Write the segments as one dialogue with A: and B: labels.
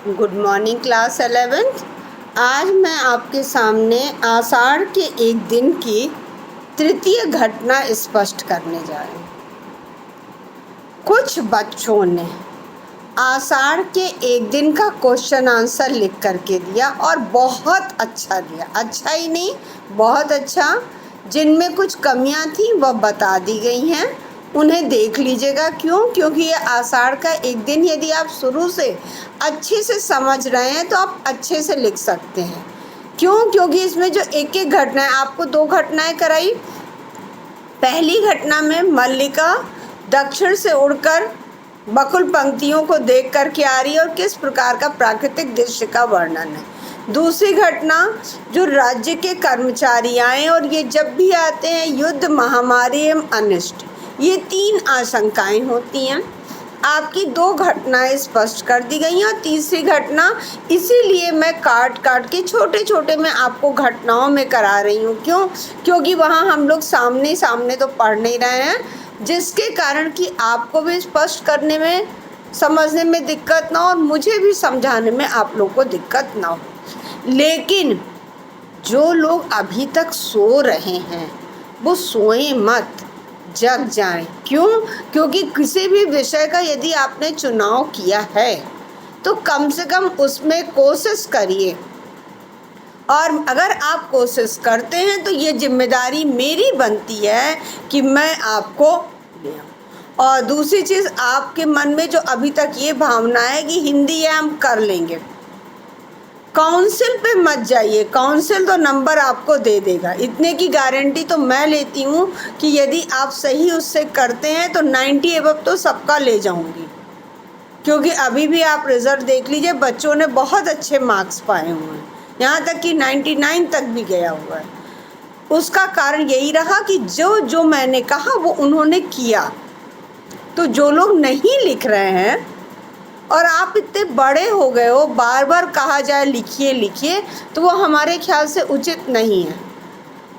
A: Good morning class 11th। आज मैं आपके सामने आषाढ़ के एक दिन की तृतीय घटना स्पष्ट करने जा रही हूँ। कुछ बच्चों ने आषाढ़ के एक दिन का क्वेश्चन आंसर लिख करके दिया और बहुत अच्छा दिया। अच्छा ही नहीं, बहुत अच्छा। जिनमें कुछ कमियां थी वह बता दी गई हैं, उन्हें देख लीजिएगा। क्यों? क्योंकि ये आषाढ़ का एक दिन यदि आप शुरू से अच्छे से समझ रहे हैं तो आप अच्छे से लिख सकते हैं। क्यों? क्योंकि इसमें जो एक एक घटना है, आपको 2 घटनाएं कराई। पहली घटना में मल्लिका दक्षिण से उड़कर बकुल पंक्तियों को देख कर के आ रही है और किस प्रकार का प्राकृतिक दृश्य का वर्णन है। दूसरी घटना, जो राज्य के कर्मचारी आए और ये जब भी आते हैं युद्ध, महामारी एवं अनिष्ट, ये 3 आशंकाएं होती हैं। आपकी 2 घटनाएं स्पष्ट कर दी गई हैं और तीसरी घटना इसीलिए मैं काट काट के छोटे छोटे मैं आपको घटनाओं में करा रही हूँ। क्यों? क्योंकि वहाँ हम लोग सामने सामने तो पढ़ नहीं रहे हैं, जिसके कारण कि आपको भी स्पष्ट करने में, समझने में दिक्कत ना हो और मुझे भी समझाने में आप लोग को दिक्कत ना हो। लेकिन जो लोग अभी तक सो रहे हैं वो सोए मत, जग जाएं। क्यों? क्योंकि किसी भी विषय का यदि आपने चुनाव किया है तो कम से कम उसमें कोशिश करिए, और अगर आप कोशिश करते हैं तो ये जिम्मेदारी मेरी बनती है कि मैं आपको ले आऊं। और दूसरी चीज़, आपके मन में जो अभी तक ये भावना है कि हिंदी है हम कर लेंगे, काउंसिल पे मत जाइए। काउंसिल तो नंबर आपको दे देगा, इतने की गारंटी तो मैं लेती हूँ कि यदि आप सही उससे करते हैं तो 90 एबव तो सबका ले जाऊँगी। क्योंकि अभी भी आप रिजल्ट देख लीजिए, बच्चों ने बहुत अच्छे मार्क्स पाए हुए हैं, यहाँ तक कि 99 तक भी गया हुआ है। उसका कारण यही रहा कि जो जो मैंने कहा वो उन्होंने किया। तो जो लोग नहीं लिख रहे हैं और आप इतने बड़े हो गए हो, बार बार कहा जाए लिखिए लिखिए, तो वो हमारे ख्याल से उचित नहीं है।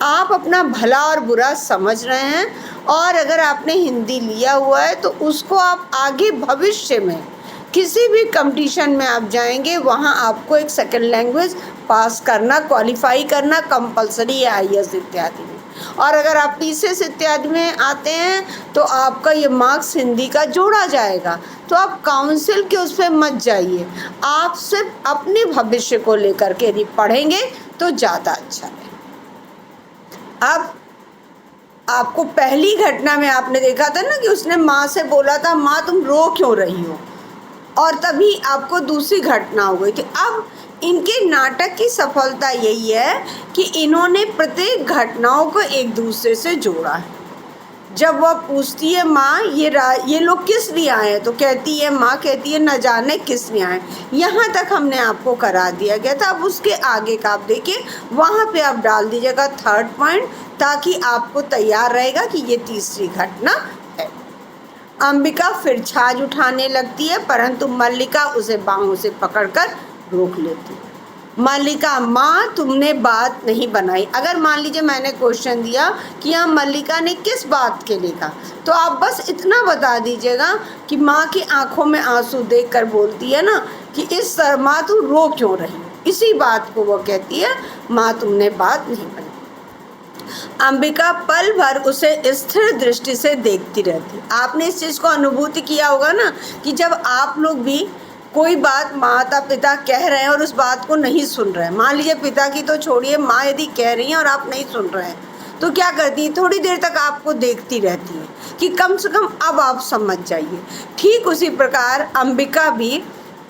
A: आप अपना भला और बुरा समझ रहे हैं, और अगर आपने हिंदी लिया हुआ है तो उसको आप आगे भविष्य में किसी भी कंपटीशन में आप जाएंगे, वहाँ आपको एक सेकंड लैंग्वेज पास करना, क्वालिफाई करना कंपलसरी है IAS इत्यादि में। और अगर आप PCS इत्यादि में आते हैं तो आपका ये मार्क्स हिंदी का जोड़ा जाएगा। तो आप काउंसिल के उस पर मत जाइए, आप सिर्फ अपने भविष्य को लेकर के यदि पढ़ेंगे तो ज़्यादा अच्छा है। अब आपको पहली घटना में आपने देखा था ना कि उसने माँ से बोला था, माँ तुम रो क्यों रही हो, और तभी आपको दूसरी घटना हो गई थी। अब इनके नाटक की सफलता यही है कि इन्होंने प्रत्येक घटनाओं को एक दूसरे से जोड़ा है। जब वह पूछती है माँ ये लोग किस लिए आए हैं, तो कहती है, माँ कहती है न जाने किस लिए आए। यहाँ तक हमने आपको करा दिया गया था। अब उसके आगे का आप देखिए, वहाँ पे आप डाल दीजिएगा 3rd पॉइंट, ताकि आपको तैयार रहेगा कि ये तीसरी घटना है। अंबिका फिर छाछ उठाने लगती है, परंतु मल्लिका उसे बाहों से पकड़कर रोक लेती है। मल्लिका, माँ तुमने बात नहीं बनाई। अगर मान लीजिए मैंने क्वेश्चन दिया कि यहाँ मल्लिका ने किस बात के लिए कहा, तो आप बस इतना बता दीजिएगा कि माँ की आंखों में आंसू देखकर बोलती है ना कि इस तरह, माँ तू रो क्यों रही, इसी बात को वो कहती है, माँ तुमने बात नहीं बनाई। अंबिका पल भर उसे स्थिर दृष्टि से देखती रहती। आपने इस चीज़ को अनुभूति किया होगा ना कि जब आप लोग भी कोई बात माता पिता कह रहे हैं और उस बात को नहीं सुन रहे हैं, मान लीजिए पिता की तो छोड़िए, माँ यदि कह रही हैं और आप नहीं सुन रहे हैं, तो क्या करती है, थोड़ी देर तक आपको देखती रहती है कि कम से कम अब आप समझ जाइए। ठीक उसी प्रकार अंबिका भी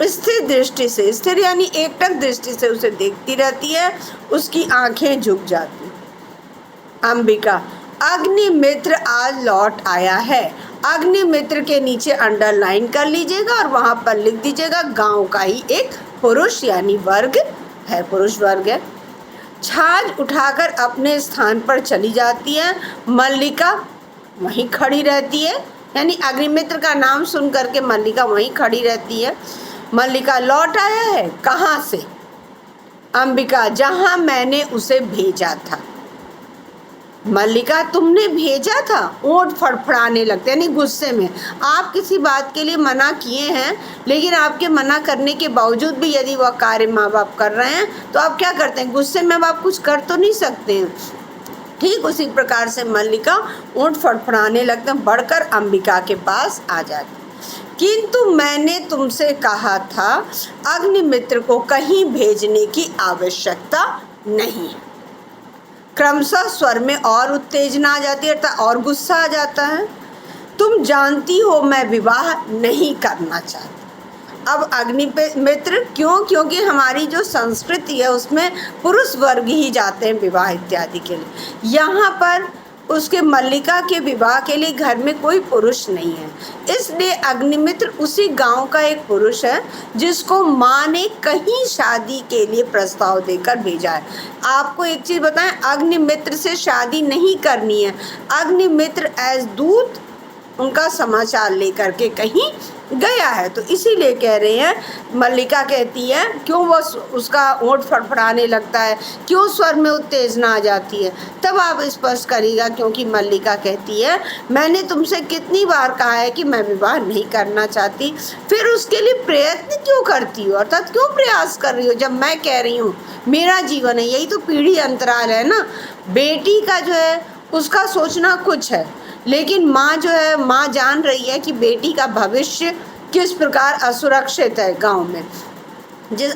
A: स्थिर दृष्टि से, स्थिर यानी एकटक दृष्टि से उसे देखती रहती है, उसकी आंखें झुक जाती। अंबिका, अग्निमित्र आज लौट आया है। अग्निमित्र के नीचे अंडरलाइन कर लीजिएगा और वहाँ पर लिख दीजिएगा गांव का ही एक पुरुष यानी वर्ग है, पुरुष वर्ग है। छाछ उठाकर अपने स्थान पर चली जाती है। मल्लिका वहीं खड़ी रहती है, यानी अग्निमित्र का नाम सुन करके मल्लिका वहीं खड़ी रहती है। मल्लिका, लौट आया है, कहाँ से? अंबिका, जहाँ मैंने उसे भेजा था। मल्लिका तुमने भेजा था। ओंठ फड़फड़ाने लगते, यानी गुस्से में। आप किसी बात के लिए मना किए हैं, लेकिन आपके मना करने के बावजूद भी यदि वह कार्य माँ बाप कर रहे हैं तो आप क्या करते हैं? गुस्से में अब आप कुछ कर तो नहीं सकते हैं। ठीक उसी प्रकार से मल्लिका ओंठ फड़फड़ाने लगते, बढ़कर अंबिका के पास आ जाती। किंतु मैंने तुमसे कहा था अग्निमित्र को कहीं भेजने की आवश्यकता नहीं। क्रमशः स्वर में और उत्तेजना आ जाती है, अर्थात और गुस्सा आ जाता है। तुम जानती हो मैं विवाह नहीं करना चाहती। अब अग्निमित्र क्यों? क्योंकि हमारी जो संस्कृति है उसमें पुरुष वर्ग ही जाते हैं विवाह इत्यादि के लिए। यहाँ पर उसके मल्लिका के विवाह के लिए घर में कोई पुरुष नहीं है, इसलिए अग्निमित्र उसी गांव का एक पुरुष है जिसको माँ ने कहीं शादी के लिए प्रस्ताव देकर भेजा है। आपको एक चीज़ बताएं, अग्निमित्र से शादी नहीं करनी है। अग्निमित्र एज दूत उनका समाचार लेकर के कहीं गया है, तो इसीलिए कह रहे हैं। मल्लिका कहती है क्यों वो उसका होंठ फड़फड़ाने लगता है, क्यों स्वर में उत्तेजना आ जाती है, तब आप स्पष्ट करिएगा। क्योंकि मल्लिका कहती है मैंने तुमसे कितनी बार कहा है कि मैं विवाह नहीं करना चाहती, फिर उसके लिए प्रयत्न क्यों करती हो, अर्थात क्यों प्रयास कर रही हो जब मैं कह रही हूँ मेरा जीवन है। यही तो पीढ़ी अंतराल है ना। बेटी का जो है उसका सोचना कुछ है, लेकिन माँ जो है, माँ जान रही है कि बेटी का भविष्य किस प्रकार असुरक्षित है गांव में।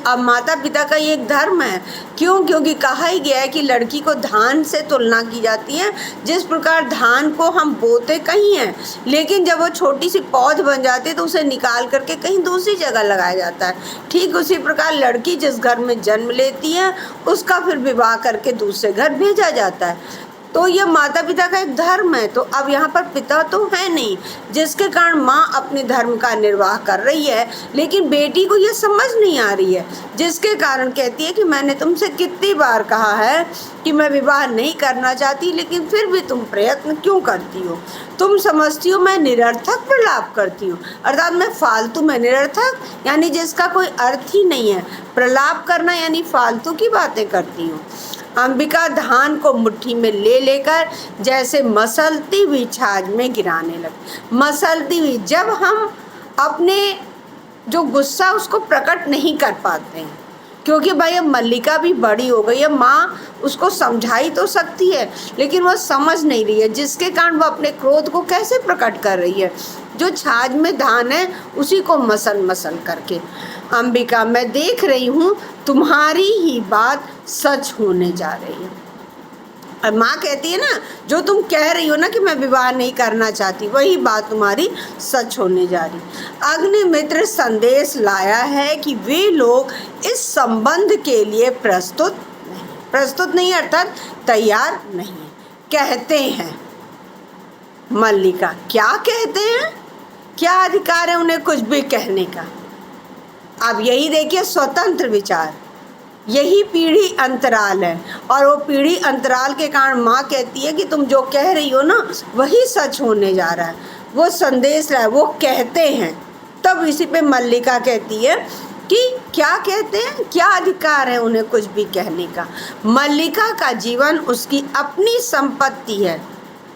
A: अब माता पिता का ये एक धर्म है। क्यों? क्योंकि कहा ही गया है कि लड़की को धान से तुलना की जाती है। जिस प्रकार धान को हम बोते कहीं हैं, लेकिन जब वो छोटी सी पौध बन जाती है तो उसे निकाल करके कहीं दूसरी जगह लगाया जाता है। ठीक उसी प्रकार लड़की जिस घर में जन्म लेती है उसका फिर विवाह करके दूसरे घर भेजा जाता है। तो ये माता पिता का एक धर्म है। तो अब यहाँ पर पिता तो है नहीं, जिसके कारण माँ अपने धर्म का निर्वाह कर रही है, लेकिन बेटी को ये समझ नहीं आ रही है, जिसके कारण कहती है कि मैंने तुमसे कितनी बार कहा है कि मैं विवाह नहीं करना चाहती, लेकिन फिर भी तुम प्रयत्न क्यों करती हो? तुम समझती हो मैं निरर्थक प्रलाप करती हूँ, अर्थात मैं फालतू में, निरर्थक यानी जिसका कोई अर्थ ही नहीं है, प्रलाप करना यानी फालतू की बातें करती हूँ। अंबिका धान को मुट्ठी में ले लेकर जैसे मसलती हुई छाछ में गिराने लगी। मसलती हुई, जब हम अपने जो गुस्सा उसको प्रकट नहीं कर पाते हैं, क्योंकि भाई अब मल्लिका भी बड़ी हो गई है, माँ उसको समझाई तो सकती है लेकिन वह समझ नहीं रही है, जिसके कारण वह अपने क्रोध को कैसे प्रकट कर रही है? जो छाछ में धान है उसी को मसल मसल करके। अंबिका मैं देख रही हूँ तुम्हारी ही बात सच होने जा रही है। और माँ कहती है ना, जो तुम कह रही हो ना कि मैं विवाह नहीं करना चाहती, वही बात तुम्हारी सच होने जा रही। अग्निमित्र संदेश लाया है कि वे लोग इस संबंध के लिए प्रस्तुत नहीं अर्थात तैयार नहीं कहते हैं। मल्लिका क्या कहते हैं? क्या अधिकार है उन्हें कुछ भी कहने का? अब यही देखिए स्वतंत्र विचार, यही पीढ़ी अंतराल है। और वो पीढ़ी अंतराल के कारण माँ कहती है कि तुम जो कह रही हो ना वही सच होने जा रहा है। वो संदेश है, वो कहते हैं। तब इसी पे मल्लिका कहती है कि क्या कहते हैं, क्या अधिकार है उन्हें कुछ भी कहने का? मल्लिका का जीवन उसकी अपनी संपत्ति है,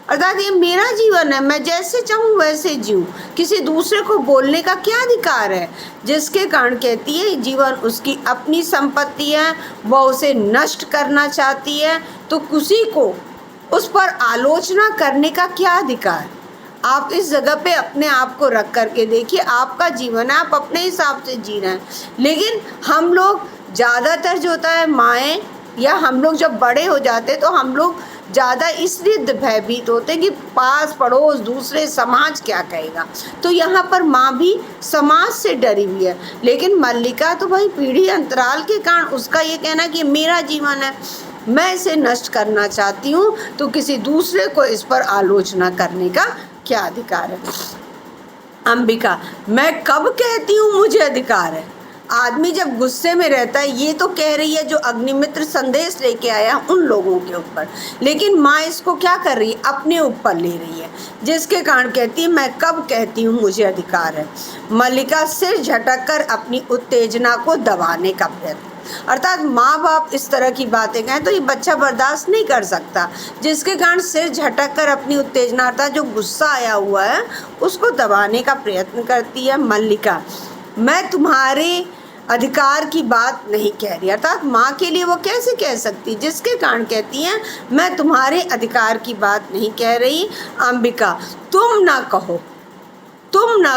A: अर्थात ये मेरा जीवन है, मैं जैसे चाहूँ वैसे जीऊँ, किसी दूसरे को बोलने का क्या अधिकार है? जिसके कारण कहती है जीवन उसकी अपनी संपत्ति है, वह उसे नष्ट करना चाहती है, तो किसी को उस पर आलोचना करने का क्या अधिकार? आप इस जगह पे अपने आप को रख करके देखिए, आपका जीवन है, आप अपने हिसाब से जी रहे हैं। लेकिन हम लोग ज़्यादातर जो होता है, माएँ या हम लोग जब बड़े हो जाते तो हम लोग ज़्यादा इसलिए भयभीत होते कि पास पड़ोस दूसरे समाज क्या कहेगा। तो यहाँ पर माँ भी समाज से डरी हुई है, लेकिन मल्लिका तो भाई पीढ़ी अंतराल के कारण उसका ये कहना कि मेरा जीवन है, मैं इसे नष्ट करना चाहती हूँ, तो किसी दूसरे को इस पर आलोचना करने का क्या अधिकार है? अंबिका मैं कब कहती हूँ मुझे अधिकार है? आदमी जब गुस्से में रहता है, ये तो कह रही है जो अग्निमित्र संदेश लेके आया उन लोगों के ऊपर, लेकिन माँ इसको क्या कर रही है, अपने ऊपर ले रही है, जिसके कारण कहती है मैं कब कहती हूँ मुझे अधिकार है। मल्लिका सिर झटक कर अपनी उत्तेजना को दबाने का प्रयत्न, अर्थात माँ बाप इस तरह की बातें कहें तो ये बच्चा बर्दाश्त नहीं कर सकता, जिसके कारण सिर झटक कर अपनी उत्तेजना अर्थात जो गुस्सा आया हुआ है उसको दबाने का प्रयत्न करती है। मल्लिका, मैं तुम्हारे अधिकार की बात नहीं कह रही, अर्थात माँ के लिए वो कैसे कह सकती, जिसके कारण कहती हैं मैं तुम्हारे अधिकार की बात नहीं कह रही। अंबिका, तुम ना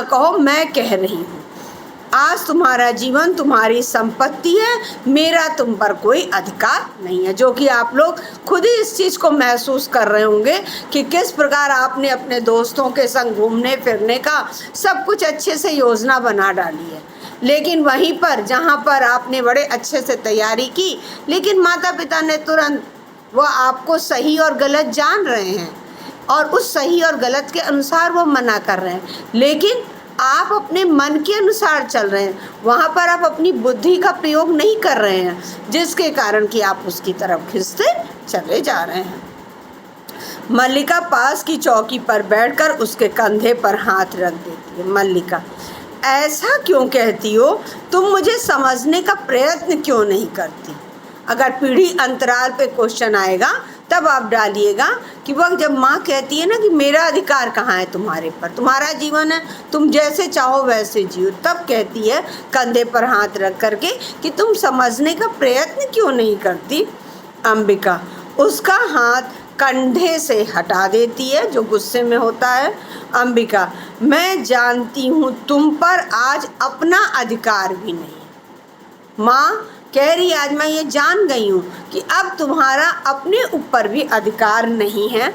A: कहो, मैं कह रही हूँ। आज तुम्हारा जीवन तुम्हारी संपत्ति है, मेरा तुम पर कोई अधिकार नहीं है। जो कि आप लोग खुद ही इस चीज़ को महसूस कर रहे होंगे कि किस प्रकार आपने अपने दोस्तों के संग घूमने फिरने का सब कुछ अच्छे से योजना बना डाली है, लेकिन वहीं पर जहाँ पर आपने बड़े अच्छे से तैयारी की, लेकिन माता पिता ने तुरंत वह आपको सही और गलत जान रहे हैं और उस सही और गलत के अनुसार वो मना कर रहे हैं, लेकिन आप अपने मन के अनुसार चल रहे हैं, वहाँ पर आप अपनी बुद्धि का प्रयोग नहीं कर रहे हैं, जिसके कारण कि आप उसकी तरफ खिंचते चले जा रहे हैं। मल्लिका पास की चौकी पर बैठकर उसके कंधे पर हाथ रख देती है। मल्लिका, ऐसा क्यों कहती हो, तुम मुझे समझने का प्रयत्न क्यों नहीं करती। अगर पीढ़ी अंतराल पे क्वेश्चन आएगा तब आप डालिएगा कि वह जब माँ कहती है ना कि मेरा अधिकार कहाँ है तुम्हारे पर, तुम्हारा जीवन है, तुम जैसे चाहो वैसे जियो, तब कहती है कंधे पर हाथ रख करके कि तुम समझने का प्रयत्न क्यों नहीं करती। अंबिका उसका हाथ कंधे से हटा देती है जो गुस्से में होता है। अंबिका, मैं जानती हूँ तुम पर आज अपना अधिकार भी नहीं है। माँ कह रही आज मैं ये जान गई हूँ कि अब तुम्हारा अपने ऊपर भी अधिकार नहीं है,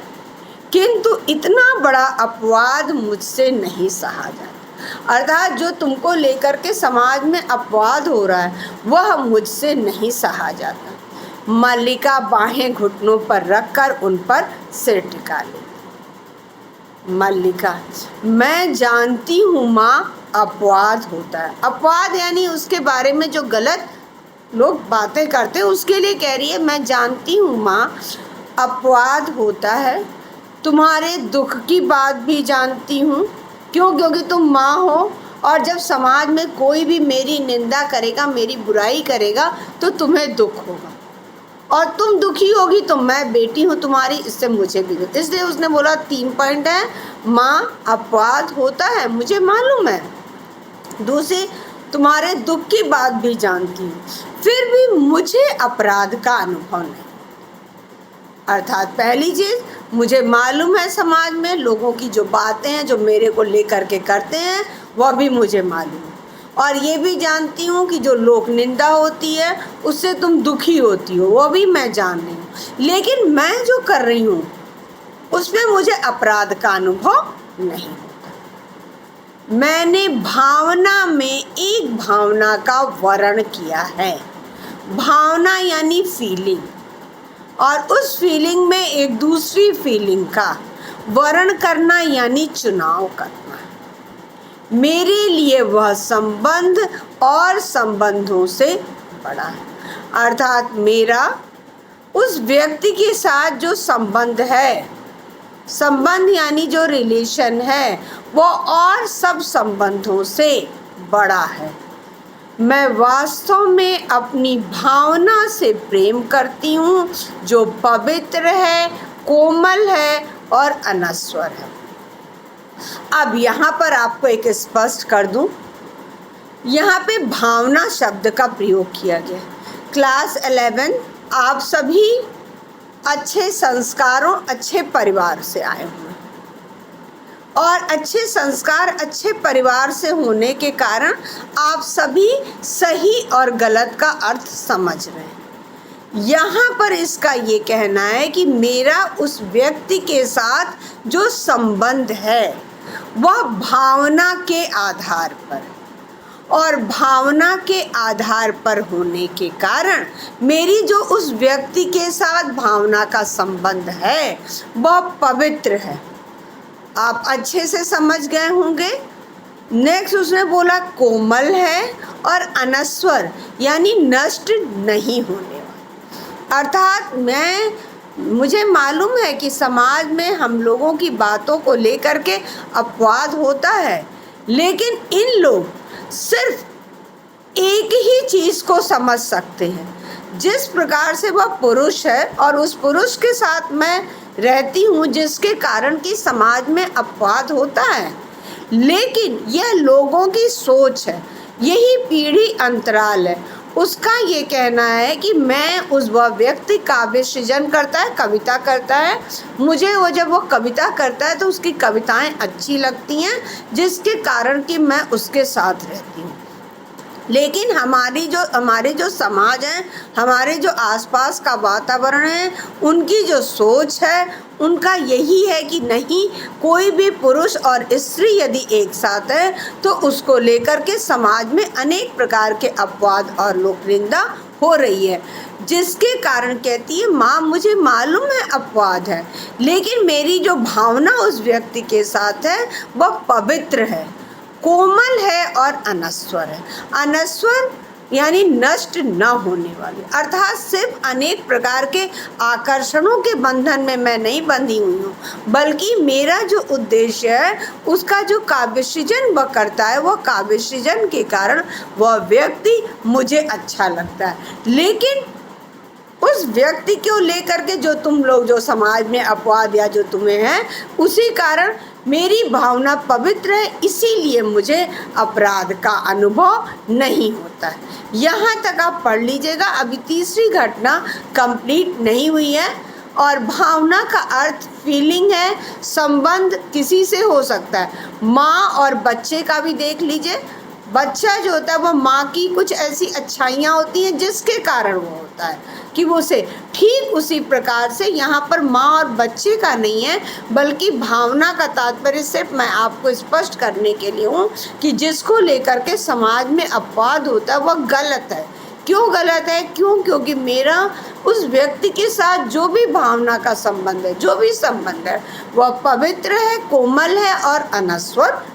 A: किंतु इतना बड़ा अपवाद मुझसे नहीं सहा जाता, अर्थात जो तुमको लेकर के समाज में अपवाद हो रहा है वह मुझसे नहीं सहा जाता। मल्लिका बाहें घुटनों पर रखकर उन पर सिर टिका ली। मल्लिका, मैं जानती हूँ माँ, अपवाद होता है। अपवाद यानी उसके बारे में जो गलत लोग बातें करते हैं उसके लिए कह रही है मैं जानती हूँ माँ, अपवाद होता है। तुम्हारे दुख की बात भी जानती हूँ, क्यों, क्योंकि तुम माँ हो और जब समाज में कोई भी मेरी निंदा करेगा, मेरी बुराई करेगा तो तुम्हें दुख होगा और तुम दुखी होगी तो मैं बेटी हूँ तुम्हारी, इससे मुझे भी दुख। इसलिए उसने बोला 3 पॉइंट है, माँ अपवाद होता है मुझे मालूम है, दूसरी तुम्हारे दुख की बात भी जानती हूँ, फिर भी मुझे अपराध का अनुभव नहीं। अर्थात पहली चीज़ मुझे मालूम है समाज में लोगों की जो बातें हैं जो मेरे को लेकर के करते हैं वह भी मुझे मालूम है, और ये भी जानती हूँ कि जो लोक निंदा होती है उससे तुम दुखी होती हो, वो भी मैं जान रही हूँ, लेकिन मैं जो कर रही हूँ उसमें मुझे अपराध का अनुभव नहीं। मैंने भावना में एक भावना का वर्णन किया है, भावना यानी फीलिंग, और उस फीलिंग में एक दूसरी फीलिंग का वर्णन करना यानी चुनाव करना। मेरे लिए वह संबंध और संबंधों से बड़ा है, अर्थात मेरा उस व्यक्ति के साथ जो संबंध है, संबंध यानी जो रिलेशन है वो और सब संबंधों से बड़ा है। मैं वास्तव में अपनी भावना से प्रेम करती हूँ जो पवित्र है, कोमल है और अनश्वर है। अब यहाँ पर आपको एक स्पष्ट कर दूँ, यहाँ पे भावना शब्द का प्रयोग किया गया। क्लास 11 आप सभी अच्छे संस्कारों, अच्छे परिवार से आए हुए, और अच्छे संस्कार अच्छे परिवार से होने के कारण आप सभी सही और गलत का अर्थ समझ रहे हैं। यहाँ पर इसका ये कहना है कि मेरा उस व्यक्ति के साथ जो संबंध है वह भावना के आधार पर, और भावना के आधार पर होने के कारण मेरी जो उस व्यक्ति के साथ भावना का संबंध है वह पवित्र है। आप अच्छे से समझ गए होंगे नेक्स्ट उसने बोला कोमल है और अनस्वर यानी नष्ट नहीं होने वाला। अर्थात मुझे मालूम है कि समाज में हम लोगों की बातों को लेकर के अपवाद होता है, लेकिन इन लोग सिर्फ एक ही चीज़ को समझ सकते हैं। जिस प्रकार से वह पुरुष है और उस पुरुष के साथ मैं रहती हूँ, जिसके कारण कि समाज में अपवाद होता है, लेकिन यह लोगों की सोच है, यही पीढ़ी अंतराल है। उसका ये कहना है कि वह व्यक्ति काव्य सृजन करता है, कविता करता है, मुझे जब वो कविता करता है तो उसकी कविताएं अच्छी लगती हैं, जिसके कारण कि मैं उसके साथ रहती हूँ। लेकिन हमारे जो समाज है, हमारे जो आसपास का वातावरण है, उनकी जो सोच है, उनका यही है कि नहीं, कोई भी पुरुष और स्त्री यदि एक साथ है तो उसको लेकर के समाज में अनेक प्रकार के अपवाद और लोक निंदा हो रही है, जिसके कारण कहती है माँ मुझे मालूम है अपवाद है, लेकिन मेरी जो भावना उस व्यक्ति के साथ है वह पवित्र है, कोमल है और अनस्वर है। अनस्वर यानी नष्ट न होने वाली, अर्थात सिर्फ अनेक प्रकार के आकर्षणों के बंधन में मैं नहीं बंधी हुई हूँ, बल्कि मेरा जो उद्देश्य है, उसका जो काव्य सृजन वह करता है, वह काव्य सृजन के कारण वह व्यक्ति मुझे अच्छा लगता है। लेकिन उस व्यक्ति को लेकर के जो तुम लोग जो समाज में अपवाद या जो तुम्हें है, उसी कारण मेरी भावना पवित्र है, इसीलिए मुझे अपराध का अनुभव नहीं होता है। यहाँ तक आप पढ़ लीजिएगा। अभी तीसरी घटना कंप्लीट नहीं हुई है। और भावना का अर्थ फीलिंग है, संबंध किसी से हो सकता है, माँ और बच्चे का भी देख लीजिए। बच्चा जो होता है वह माँ की कुछ ऐसी अच्छाइयाँ होती हैं जिसके कारण वो होता है कि वो उसे, ठीक उसी प्रकार से यहाँ पर माँ और बच्चे का नहीं है, बल्कि भावना का तात्पर्य सिर्फ मैं आपको स्पष्ट करने के लिए हूँ कि जिसको लेकर के समाज में अपवाद होता है वह गलत है। क्यों गलत है? क्योंकि मेरा उस व्यक्ति के साथ जो भी भावना का संबंध है, जो भी संबंध है, वह पवित्र है, कोमल है और अनस्वर